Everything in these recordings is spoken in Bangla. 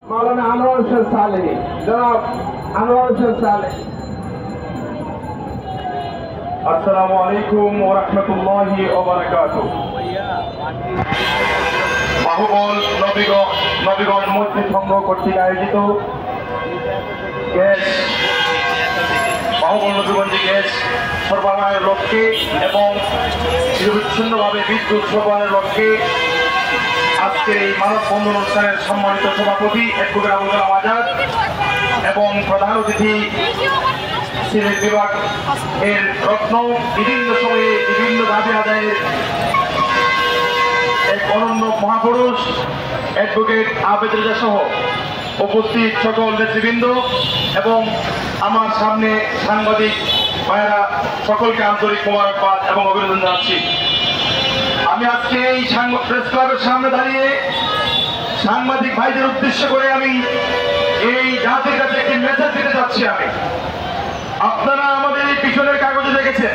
मौलाना अनवर हुसैन सालेही, जनाब अनवर हुसैन सालेही। अस्सलामु अलैकुम व रहमतुल्लाहि व बाराकातुहू। বাহুবল নবীগঞ্জ মসজিদ সংঘ কর্তৃক আয়োজিত গ্যাস বাহুবল নবীগঞ্জে গ্যাস সরবরাহের লক্ষ্যে এবং নিরবিচ্ছিন্নভাবে বিদ্যুৎ সরবরাহের লক্ষ্যে আজকের এই মানববন্ধন অনুষ্ঠানের সম্মানিত সভাপতি অ্যাডভোকেট আবুল কালাম আজাদ এবং প্রধান অতিথি সিলেট বিভাগ এর রত্ন বিভিন্ন সময়ে বিভিন্ন দাবি আদায়ের এক অনন্য মহাপুরুষ অ্যাডভোকেট আবেদ রেজা সহ উপস্থিত সকল নেতৃবৃন্দ এবং আমার সামনে সাংবাদিক ভাইয়েরা সকলকে আন্তরিক মোবারকবাদ এবং অভিনন্দন জানাচ্ছি। আমি আজকে এই প্রেস ক্লাবের সামনে দাঁড়িয়ে সাংবাদিক ভাইদের উদ্দেশ্য করে আমি এই জাতির কাছে একটি মেসেজ দিতে চাচ্ছি। আপনারা আমাদের এই পিছনের কাগজে দেখেছেন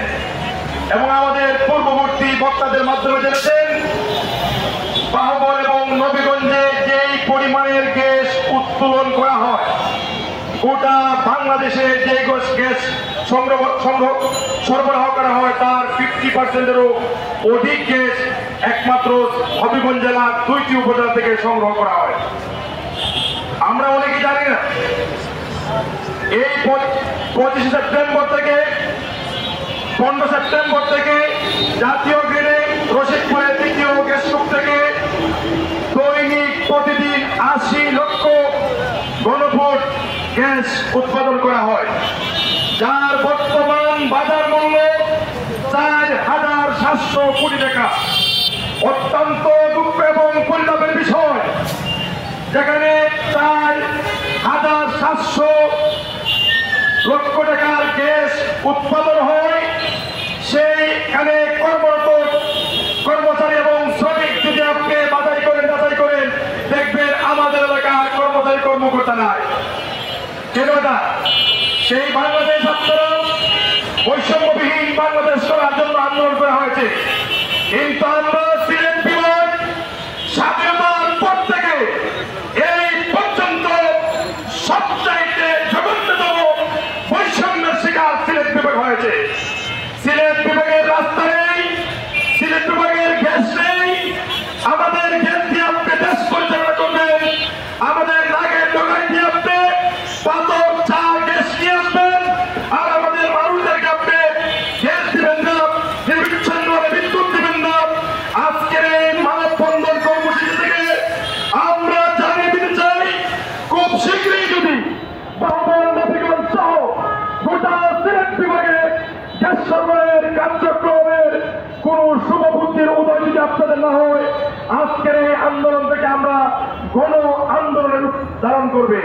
এবং আমাদের পূর্ববর্তী বক্তাদের মাধ্যমে জেনেছেন বাহুবল এবং নবীগঞ্জে যেই পরিমাণের গ্যাস উত্তোলন করা হয়, গোটা বাংলাদেশে যে গ্যাস সরবরাহ করা হয় তার 50%-এরও অধিক গ্যাস একমাত্র হবিগঞ্জ জেলার 2টি উপজেলা থেকে সংগ্রহ করা হয়। আমরা অনেকে জানি না এই 25 সেপ্টেম্বর থেকে 15 সেপ্টেম্বর থেকে জাতীয় গ্রিডে রশিদপুরের 2য় গ্যাস গ্রুপ থেকে দৈনিক প্রতিদিন 80 লক্ষ ঘনফুট গ্যাস উৎপাদন করা হয়, যার বর্তমান বাজার মূল্য 4,700 কোটি টাকা। অত্যন্ত দুঃখ এবং পরিতাপের বিষয়, যেখানে 4,700 লক্ষ টাকার গ্যাস উৎপাদন হয়, সেইখানে কর্মরত কর্মচারী এবং শ্রমিক যদি আপনি যাচাই করেন দেখবেন আমাদের এলাকার কর্মচারী কর্মকর্তা নাই। কেন না? সেই বাংলাদেশ আন্দোলন বৈষম্যবিহীন বাংলাদেশ করার জন্য আন্দোলন করা হয়েছে, কিন্তু আমরা সিলেট বিভাগ স্বাধীনতার পর থেকে এই পর্যন্ত সবচাইতে জঘন্যতম বৈষম্যের শিকার সিলেট বিভাগ হয়েছে। সিলেট বিভাগের রাস্তা নেই, সিলেট বিভাগের গ্যাস নেই। আমাদের গ্যাস দিয়ে আপনি দেশ পরিচালনা করবেন, আমাদের নাগের ডোগাই দিয়ে আপনি পাথর চা গ্যাস নিয়ে আসবেন, আর আমাদের মানুষদেরকে আপনি গ্যাস দিবেন না, নির্বিচ্ছিন্নভাবে বিদ্যুৎ দিবেন না। আজকের এই মানববন্ধন কর্মসূচি থেকে আমরা জানিয়ে দিতে চাই, খুব শীঘ্রই যদি বাহুবল নবীগঞ্জ সহ গোটা সিলেট বিভাগে গ্যাস সরবরাহের কার্যক্রমের কোন শুভবুদ্ধির উদয় যদি আপনাদের না হয়, আজকের এই আন্দোলন থেকে আমরা গণ আন্দোলনের রূপ ধারণ করবে।